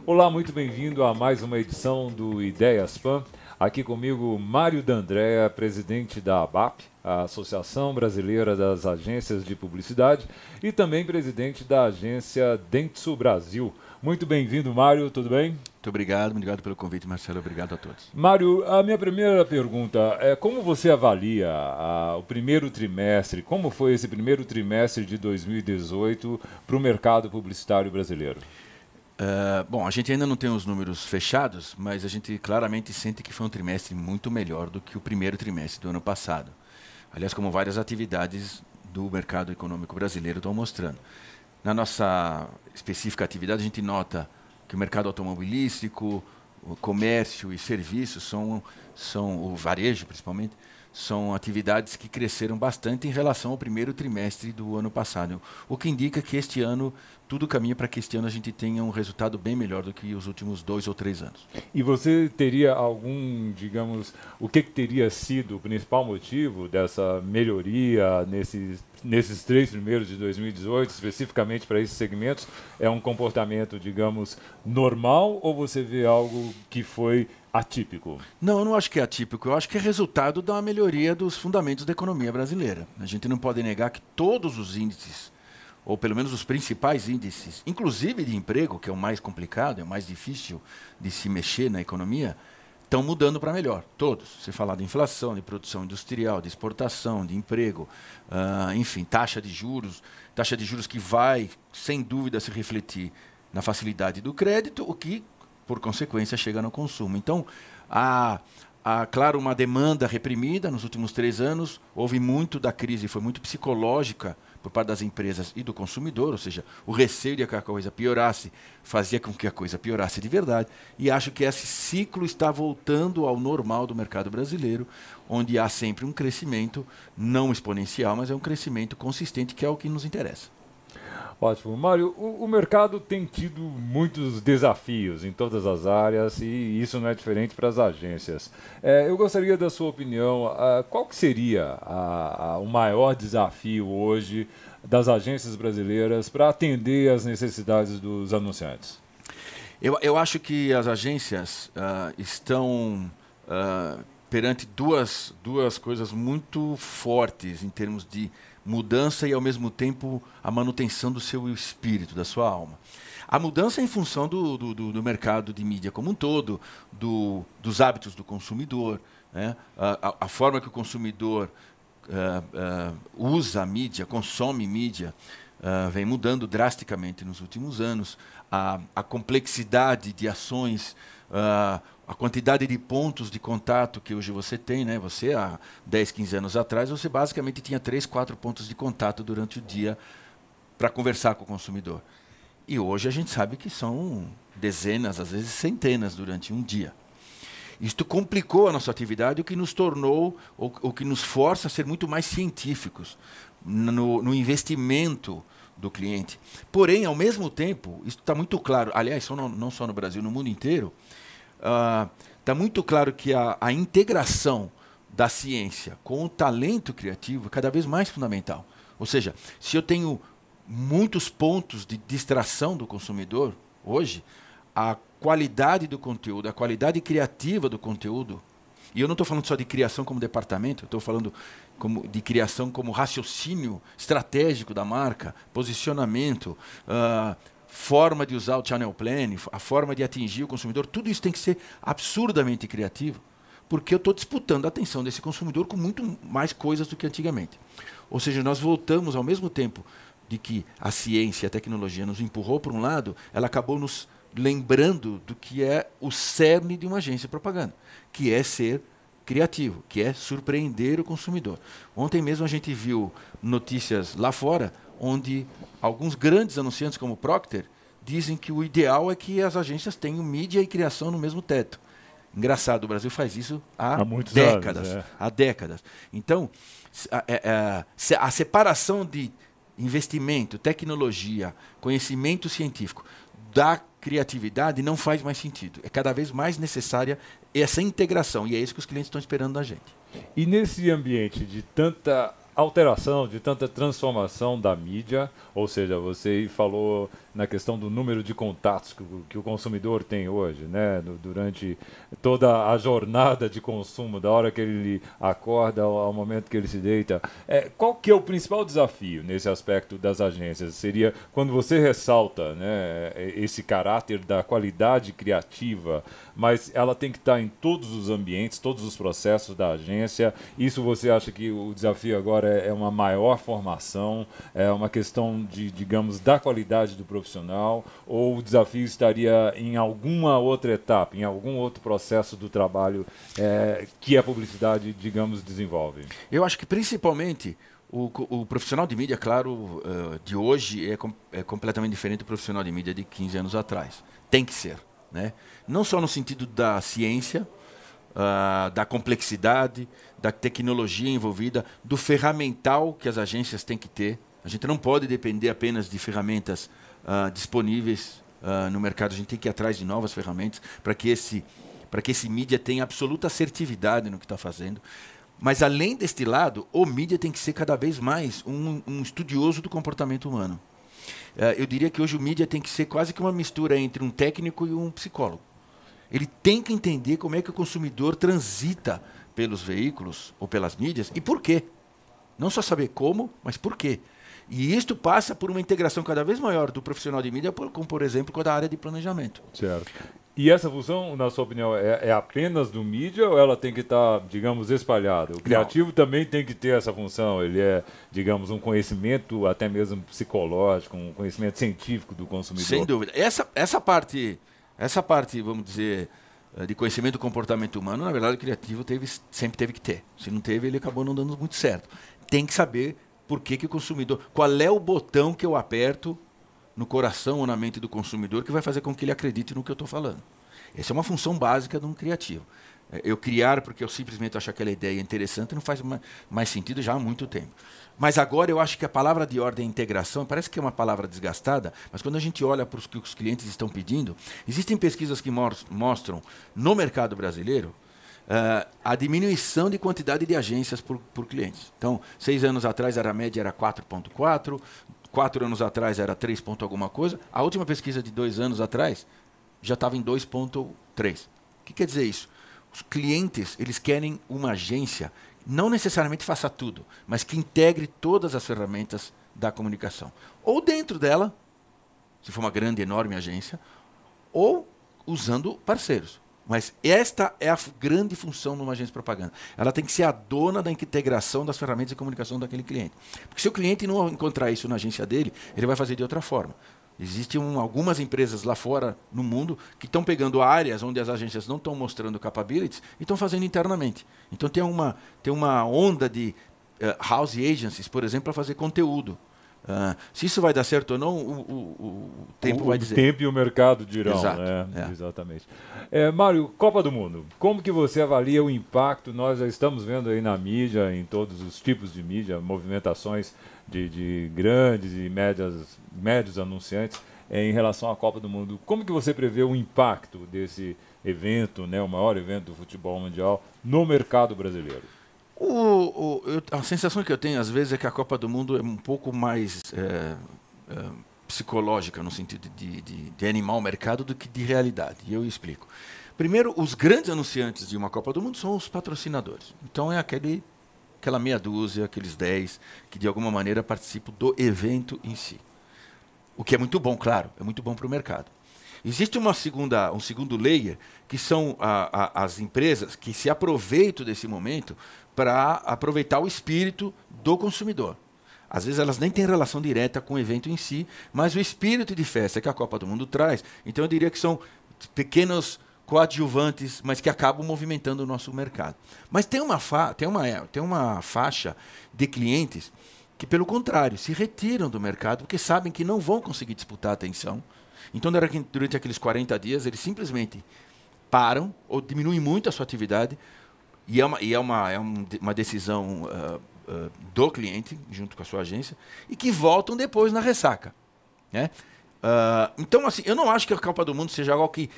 Olá, muito bem-vindo a mais uma edição do Ideias PAN. Aqui comigo, Mário D'Andrea, presidente da ABAP, a Associação Brasileira das Agências de Publicidade, e também presidente da agência Dentsu Brasil. Muito bem-vindo, Mário, tudo bem? Muito obrigado pelo convite, Marcelo, obrigado a todos. Mário, a minha primeira pergunta é como você avalia o primeiro trimestre, como foi esse primeiro trimestre de 2018 para o mercado publicitário brasileiro? Bom, a gente ainda não tem os números fechados, mas a gente claramente sente que foi um trimestre muito melhor do que o primeiro trimestre do ano passado. Aliás, como várias atividades do mercado econômico brasileiro estão mostrando. Na nossa específica atividade, a gente nota que o mercado automobilístico, o comércio e serviços, o varejo principalmente, são atividades que cresceram bastante em relação ao primeiro trimestre do ano passado. O que indica que este ano, tudo caminha para que este ano a gente tenha um resultado bem melhor do que os últimos 2 ou 3 anos. E você teria algum, digamos, o que teria sido o principal motivo dessa melhoria nesses 3 primeiros de 2018, especificamente para esses segmentos? É um comportamento, digamos, normal ou você vê algo que foi atípico? Não, eu não acho que é atípico. Eu acho que é resultado da melhoria dos fundamentos da economia brasileira. A gente não pode negar que todos os índices, ou pelo menos os principais índices, inclusive de emprego, que é o mais complicado, é o mais difícil de se mexer na economia, estão mudando para melhor. Todos. Você falar de inflação, de produção industrial, de exportação, de emprego, enfim, taxa de juros que vai, sem dúvida, se refletir na facilidade do crédito, o que por consequência, chega no consumo. Então, há, claro, uma demanda reprimida nos últimos 3 anos. Houve muito da crise, foi muito psicológica por parte das empresas e do consumidor, ou seja, o receio de que a coisa piorasse fazia com que a coisa piorasse de verdade. E acho que esse ciclo está voltando ao normal do mercado brasileiro, onde há sempre um crescimento, não exponencial, mas é um crescimento consistente, que é o que nos interessa. Ótimo. Mário, o mercado tem tido muitos desafios em todas as áreas e isso não é diferente para as agências. Eu gostaria da sua opinião, qual que seria o maior desafio hoje das agências brasileiras para atender às necessidades dos anunciantes? Eu acho que as agências estão perante duas coisas muito fortes em termos de mudança e, ao mesmo tempo, a manutenção do seu espírito, da sua alma. A mudança é em função do mercado de mídia como um todo, dos hábitos do consumidor, né? A forma que o consumidor usa a mídia, consome mídia, vem mudando drasticamente nos últimos anos. A complexidade de ações, a quantidade de pontos de contato que hoje você tem, né? Você, há 10, 15 anos atrás, você basicamente tinha 3, 4 pontos de contato durante o dia para conversar com o consumidor. E hoje a gente sabe que são dezenas, às vezes centenas durante um dia. Isto complicou a nossa atividade, o que nos tornou, o que nos força a ser muito mais científicos no investimento do cliente. Porém, ao mesmo tempo, isso está muito claro, aliás, não só no Brasil, no mundo inteiro, está muito claro que a integração da ciência com o talento criativo é cada vez mais fundamental. Ou seja, se eu tenho muitos pontos de distração do consumidor hoje, a qualidade do conteúdo, a qualidade criativa do conteúdo, e eu não estou falando só de criação como departamento, eu estou falando de criação como raciocínio estratégico da marca, posicionamento, forma de usar o channel planning, a forma de atingir o consumidor, tudo isso tem que ser absurdamente criativo, porque eu estou disputando a atenção desse consumidor com muito mais coisas do que antigamente. Ou seja, nós voltamos ao mesmo tempo de que a ciência e a tecnologia nos empurrou por um lado, ela acabou nos lembrando do que é o cerne de uma agência de propaganda, que é ser criativo, que é surpreender o consumidor. Ontem mesmo a gente viu notícias lá fora, onde alguns grandes anunciantes como Procter dizem que o ideal é que as agências tenham mídia e criação no mesmo teto. Engraçado, o Brasil faz isso há décadas. Anos, há décadas. Então, a separação de investimento, tecnologia, conhecimento científico da criatividade não faz mais sentido. É cada vez mais necessária essa integração, e é isso que os clientes estão esperando da gente. E nesse ambiente de tanta alteração, de tanta transformação da mídia, ou seja, você falou na questão do número de contatos que o consumidor tem hoje, né, durante toda a jornada de consumo, da hora que ele acorda ao momento que ele se deita. Qual que é o principal desafio nesse aspecto das agências? Seria quando você ressalta, né, esse caráter da qualidade criativa, mas ela tem que estar em todos os ambientes, todos os processos da agência. Isso você acha que o desafio agora é uma maior formação, é uma questão de, digamos, da qualidade do profissional, ou o desafio estaria em alguma outra etapa, em algum outro processo do trabalho que a publicidade, digamos, desenvolve? Eu acho que principalmente o profissional de mídia, claro, de hoje é completamente diferente do profissional de mídia de 15 anos atrás. Tem que ser, né? Não só no sentido da ciência, da complexidade, da tecnologia envolvida, do ferramental que as agências têm que ter. A gente não pode depender apenas de ferramentas disponíveis no mercado. A gente tem que ir atrás de novas ferramentas para que esse mídia tenha absoluta assertividade no que está fazendo. Mas, além deste lado, o mídia tem que ser cada vez mais um estudioso do comportamento humano. Eu diria que hoje o mídia tem que ser quase que uma mistura entre um técnico e um psicólogo. Ele tem que entender como é que o consumidor transita pelos veículos ou pelas mídias e por quê. Não só saber como, mas por quê. E isto passa por uma integração cada vez maior do profissional de mídia, como, por exemplo, com a área de planejamento. Certo. E essa função, na sua opinião, é apenas do mídia ou ela tem que estar, digamos, espalhada? O criativo também tem que ter essa função. Ele é, digamos, um conhecimento até mesmo psicológico, um conhecimento científico do consumidor. Sem dúvida. Essa parte, vamos dizer, de conhecimento do comportamento humano, na verdade, o criativo sempre teve que ter. Se não teve, ele acabou não dando muito certo. Tem que saber por que o consumidor... Qual é o botão que eu aperto no coração ou na mente do consumidor que vai fazer com que ele acredite no que eu estou falando. Essa é uma função básica de um criativo. Eu criar porque eu simplesmente acho aquela ideia interessante não faz mais sentido já há muito tempo. Mas agora eu acho que a palavra de ordem é integração, parece que é uma palavra desgastada, mas quando a gente olha para o que os clientes estão pedindo, existem pesquisas que mostram no mercado brasileiro a diminuição de quantidade de agências por clientes. Então, 6 anos atrás a média era 4,4, 4 anos atrás era 3 ponto alguma coisa. A última pesquisa de 2 anos atrás já estava em 2,3. O que quer dizer isso? Os clientes, eles querem uma agência, não necessariamente faça tudo, mas que integre todas as ferramentas da comunicação. Ou dentro dela, se for uma grande, enorme agência, ou usando parceiros. Mas esta é a grande função de uma agência de propaganda. Ela tem que ser a dona da integração das ferramentas de comunicação daquele cliente. Porque se o cliente não encontrar isso na agência dele, ele vai fazer de outra forma. Existem algumas empresas lá fora no mundo que estão pegando áreas onde as agências não estão mostrando capabilities e estão fazendo internamente. Então tem uma onda de house agencies, por exemplo, para fazer conteúdo. Se isso vai dar certo ou não, o tempo vai dizer. O tempo e o mercado dirão. Exato, né? Exatamente. Mário, Copa do Mundo. Como que você avalia o impacto? Nós já estamos vendo aí na mídia, em todos os tipos de mídia, movimentações de grandes e médios anunciantes em relação à Copa do Mundo. Como que você prevê o impacto desse evento, né, o maior evento do futebol mundial, no mercado brasileiro? A sensação que eu tenho, às vezes, é que a Copa do Mundo é um pouco mais psicológica, no sentido de animar o mercado, do que de realidade. E eu explico. Primeiro, os grandes anunciantes de uma Copa do Mundo são os patrocinadores. Então, é aquela meia dúzia, aqueles 10, que de alguma maneira participam do evento em si. O que é muito bom, claro, é muito bom para o mercado. Existe um segundo layer, que são as empresas que se aproveitam desse momento para aproveitar o espírito do consumidor. Às vezes elas nem têm relação direta com o evento em si, mas o espírito de festa que a Copa do Mundo traz, então eu diria que são pequenos coadjuvantes, mas que acabam movimentando o nosso mercado. Mas tem uma faixa de clientes que, pelo contrário, se retiram do mercado porque sabem que não vão conseguir disputar a atenção. Então, durante aqueles 40 dias, eles simplesmente param ou diminuem muito a sua atividade, e é uma decisão do cliente, junto com a sua agência, e que voltam depois na ressaca. Né? Então, assim, eu não acho que a Copa do Mundo seja algo que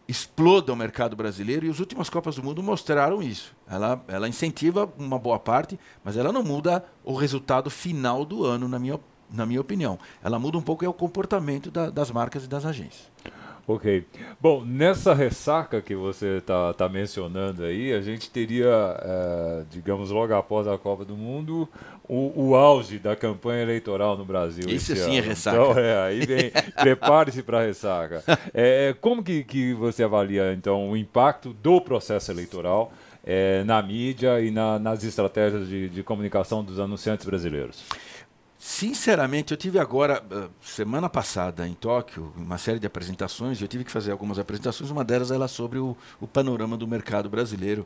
exploda o mercado brasileiro, e as últimas Copas do Mundo mostraram isso. Ela incentiva uma boa parte, mas ela não muda o resultado final do ano, na minha opinião. Ela muda um pouco o comportamento das marcas e das agências. Ok. Bom, nessa ressaca que você está mencionando aí, a gente teria, digamos, logo após a Copa do Mundo, o auge da campanha eleitoral no Brasil. Isso sim ano. é ressaca. Então, aí vem, prepare-se para a ressaca. Como que você avalia, então, o impacto do processo eleitoral na mídia e nas estratégias de comunicação dos anunciantes brasileiros? Sinceramente, eu tive agora, semana passada, em Tóquio, uma série de apresentações, eu tive que fazer algumas apresentações, uma delas era sobre o panorama do mercado brasileiro,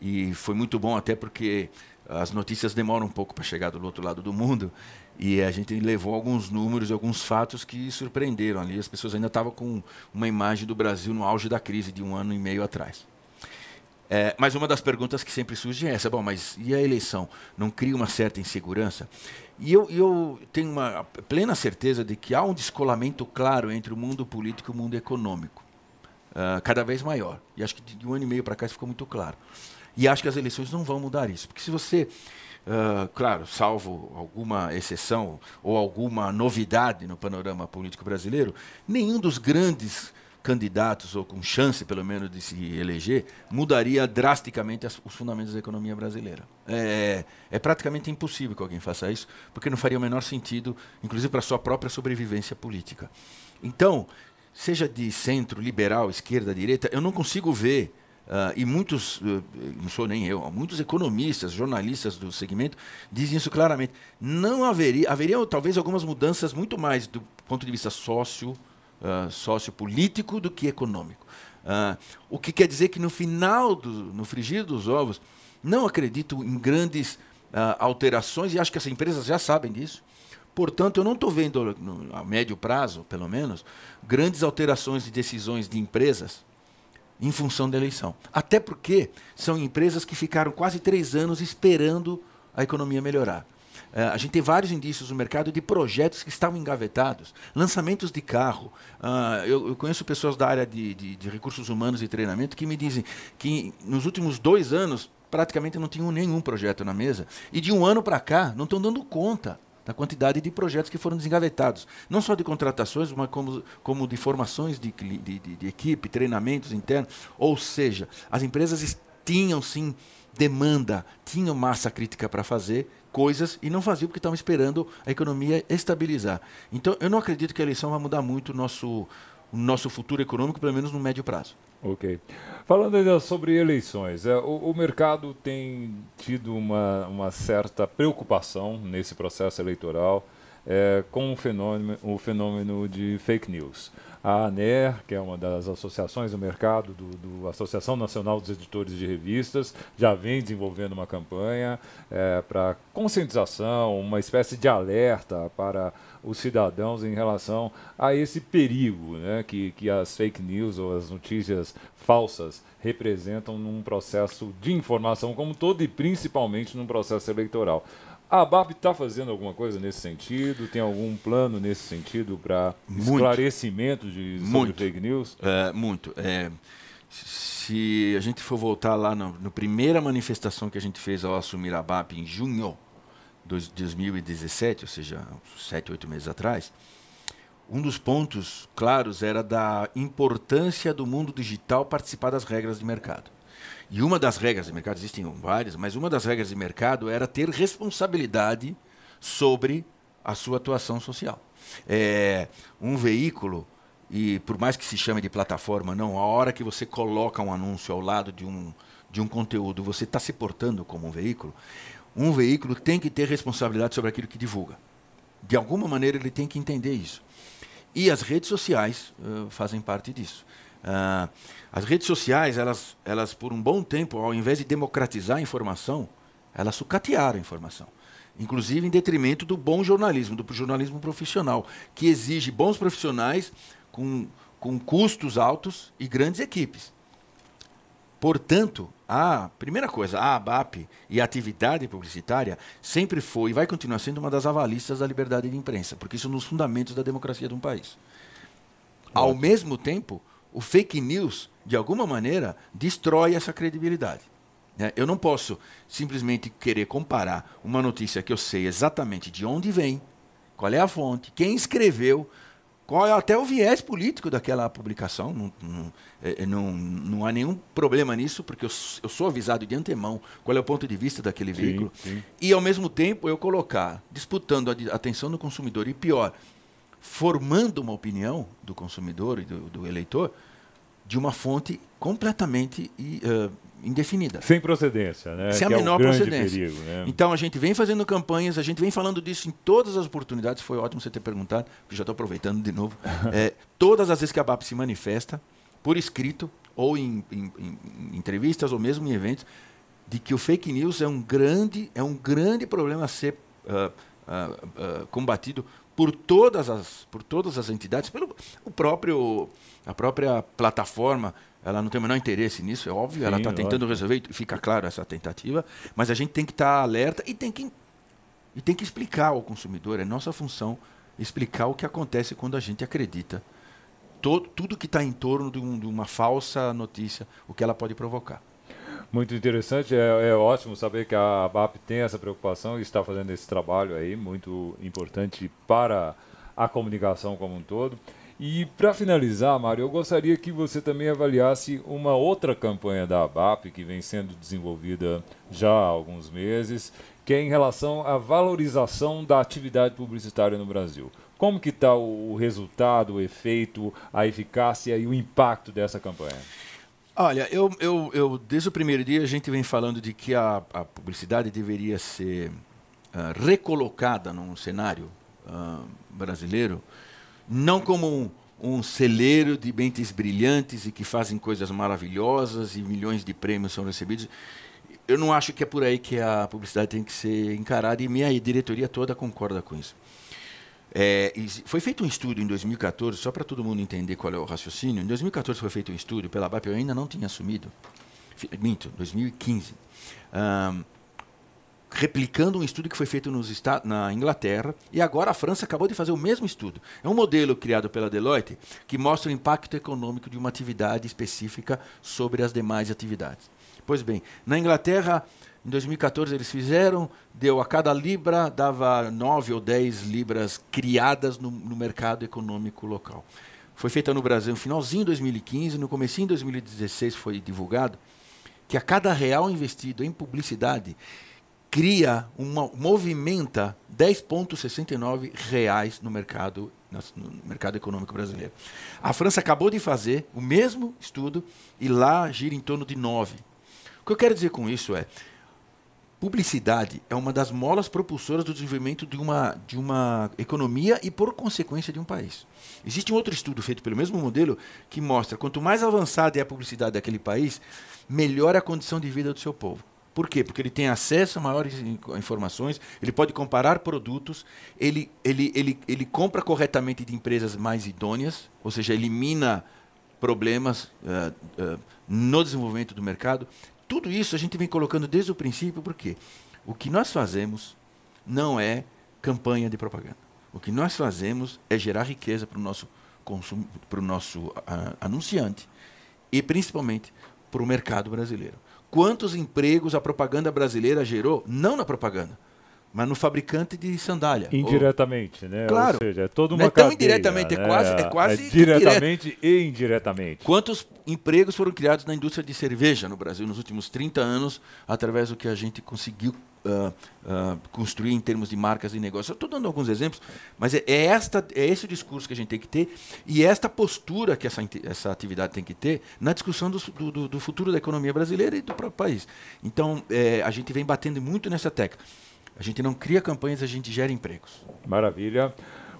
e foi muito bom até porque as notícias demoram um pouco para chegar do outro lado do mundo, e a gente levou alguns números e alguns fatos que surpreenderam ali, as pessoas ainda estavam com uma imagem do Brasil no auge da crise de 1 ano e meio atrás. Mas uma das perguntas que sempre surge é essa: bom, mas e a eleição? Não cria uma certa insegurança? E eu tenho uma plena certeza de que há um descolamento claro entre o mundo político e o mundo econômico, cada vez maior. E acho que de 1 ano e meio para cá isso ficou muito claro. E acho que as eleições não vão mudar isso. Porque se você, claro, salvo alguma exceção ou alguma novidade no panorama político brasileiro, nenhum dos grandes candidatos, ou com chance pelo menos de se eleger, mudaria drasticamente os fundamentos da economia brasileira. É praticamente impossível que alguém faça isso, porque não faria o menor sentido, inclusive para a sua própria sobrevivência política. Então, seja de centro, liberal, esquerda, direita, eu não consigo ver, e muitos, não sou nem eu, muitos economistas, jornalistas do segmento, dizem isso claramente. Não haveria talvez algumas mudanças muito mais do ponto de vista sociopolítico do que econômico. O que quer dizer que no frigir dos ovos, não acredito em grandes alterações, e acho que as empresas já sabem disso. Portanto, eu não estou vendo, a médio prazo, pelo menos, grandes alterações de decisões de empresas em função da eleição. Até porque são empresas que ficaram quase 3 anos esperando a economia melhorar. A gente tem vários indícios no mercado de projetos que estavam engavetados, lançamentos de carro. Eu conheço pessoas da área de recursos humanos e treinamento que me dizem que nos últimos 2 anos praticamente não tinham nenhum projeto na mesa, e de 1 ano para cá não estão dando conta da quantidade de projetos que foram desengavetados. Não só de contratações, mas como de formações de equipe, treinamentos internos. Ou seja, as empresas tinham sim demanda, tinham massa crítica para fazer coisas e não faziam porque estavam esperando a economia estabilizar. Então, eu não acredito que a eleição vai mudar muito o nosso futuro econômico, pelo menos no médio prazo. Ok. Falando ainda sobre eleições, o mercado tem tido uma certa preocupação nesse processo eleitoral com o fenômeno de fake news. A ANER, que é uma das associações do mercado, do Associação Nacional dos Editores de Revistas, já vem desenvolvendo uma campanha para conscientização, uma espécie de alerta para os cidadãos em relação a esse perigo, né, que as fake news ou as notícias falsas representam num processo de informação como todo e principalmente num processo eleitoral. A ABAP está fazendo alguma coisa nesse sentido? Tem algum plano nesse sentido para esclarecimento sobre fake news? Muito. Se a gente for voltar lá na primeira manifestação que a gente fez ao assumir a ABAP em junho de 2017, ou seja, 7, 8 meses atrás, um dos pontos claros era da importância do mundo digital participar das regras de mercado. E uma das regras de mercado, existem várias, mas uma das regras de mercado era ter responsabilidade sobre a sua atuação social. Um veículo, e por mais que se chame de plataforma, não, a hora que você coloca um anúncio ao lado de um conteúdo, você está se portando como um veículo tem que ter responsabilidade sobre aquilo que divulga. De alguma maneira ele tem que entender isso. E as redes sociais fazem parte disso. As redes sociais, elas por um bom tempo, ao invés de democratizar a informação, elas sucatearam a informação. Inclusive em detrimento do bom jornalismo, do jornalismo profissional, que exige bons profissionais com custos altos e grandes equipes. Portanto, a primeira coisa, a ABAP e a atividade publicitária sempre foi e vai continuar sendo uma das avalistas da liberdade de imprensa, porque isso é um dos fundamentos da democracia de um país. Ao mesmo tempo, o fake news, de alguma maneira, destrói essa credibilidade. Né? Eu não posso simplesmente querer comparar uma notícia que eu sei exatamente de onde vem, qual é a fonte, quem escreveu, qual é até o viés político daquela publicação. Não há nenhum problema nisso, porque eu sou avisado de antemão qual é o ponto de vista daquele veículo. Sim. E, ao mesmo tempo, eu colocar, disputando a atenção do consumidor, e pior, formando uma opinião do consumidor e do eleitor de uma fonte completamente indefinida. Sem procedência, né? Sem a que menor é o grande procedência. perigo, né? Então, a gente vem fazendo campanhas, a gente vem falando disso em todas as oportunidades. Foi ótimo você ter perguntado, porque já estou aproveitando de novo. Todas as vezes que a BAP se manifesta, por escrito, ou em entrevistas, ou mesmo em eventos, de que o fake news é um grande problema a ser combatido por todas as entidades, a própria plataforma. Ela não tem o menor interesse nisso, é óbvio. Sim, ela está tentando resolver, e fica claro essa tentativa, mas a gente tem que estar alerta e tem que explicar ao consumidor. É nossa função explicar o que acontece quando a gente acredita. Tudo que está em torno de uma falsa notícia, o que ela pode provocar. Muito interessante, é ótimo saber que a BAP tem essa preocupação e está fazendo esse trabalho aí, muito importante para a comunicação como um todo. E para finalizar, Mário, eu gostaria que você também avaliasse uma outra campanha da ABAP que vem sendo desenvolvida já há alguns meses, que é em relação à valorização da atividade publicitária no Brasil. Como que está o resultado, o efeito, a eficácia e o impacto dessa campanha? Olha, eu desde o primeiro dia a gente vem falando de que a publicidade deveria ser recolocada num cenário brasileiro, não como um celeiro de mentes brilhantes e que fazem coisas maravilhosas e milhões de prêmios são recebidos. Eu não acho que é por aí que a publicidade tem que ser encarada, e minha diretoria toda concorda com isso. Foi feito um estudo em 2014, só para todo mundo entender qual é o raciocínio. Em 2014 foi feito um estudo pela ABAP, eu ainda não tinha assumido, 2015, replicando um estudo que foi feito na Inglaterra, e agora a França acabou de fazer o mesmo estudo. É um modelo criado pela Deloitte que mostra o impacto econômico de uma atividade específica sobre as demais atividades. Pois bem, na Inglaterra, em 2014 eles fizeram, a cada libra dava 9 ou 10 libras criadas no mercado econômico local. Foi feita no Brasil no finalzinho de 2015, no comecinho de 2016 foi divulgado que a cada real investido em publicidade movimenta 10,69 reais no mercado econômico brasileiro. A França acabou de fazer o mesmo estudo e lá gira em torno de 9. O que eu quero dizer com isso publicidade é uma das molas propulsoras do desenvolvimento de uma economia e, por consequência, de um país. Existe um outro estudo feito pelo mesmo modelo que mostra que quanto mais avançada é a publicidade daquele país, melhor é a condição de vida do seu povo. Por quê? Porque ele tem acesso a maiores informações, ele pode comparar produtos, ele compra corretamente de empresas mais idôneas, ou seja, elimina problemas no desenvolvimento do mercado. Tudo isso a gente vem colocando desde o princípio, porque o que nós fazemos não é campanha de propaganda. O que nós fazemos é gerar riqueza para o nosso anunciante e, principalmente, para o mercado brasileiro. Quantos empregos a propaganda brasileira gerou, não na propaganda, mas no fabricante de sandália? Indiretamente, né? Claro. Ou seja, é toda uma não é cadeia. Tão indiretamente, né? é quase diretamente e indiretamente. Quantos empregos foram criados na indústria de cerveja no Brasil nos últimos 30 anos, através do que a gente conseguiu construir em termos de marcas e negócios? Eu estou dando alguns exemplos, mas é esse o discurso que a gente tem que ter e esta postura que essa atividade tem que ter na discussão do futuro da economia brasileira e do próprio país. Então, a gente vem batendo muito nessa tecla. A gente não cria campanhas, a gente gera empregos. Maravilha.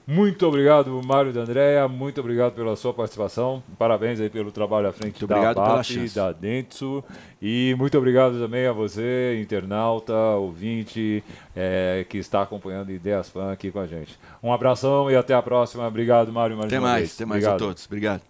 Muito obrigado, Mário D'Andrea. Muito obrigado pela sua participação. Parabéns aí pelo trabalho à frente da ABAP, da Dentsu. E muito obrigado também a você, internauta, ouvinte, que está acompanhando Ideias Pan aqui com a gente. Um abração e até a próxima. Obrigado, Mário. Até mais a todos. Obrigado.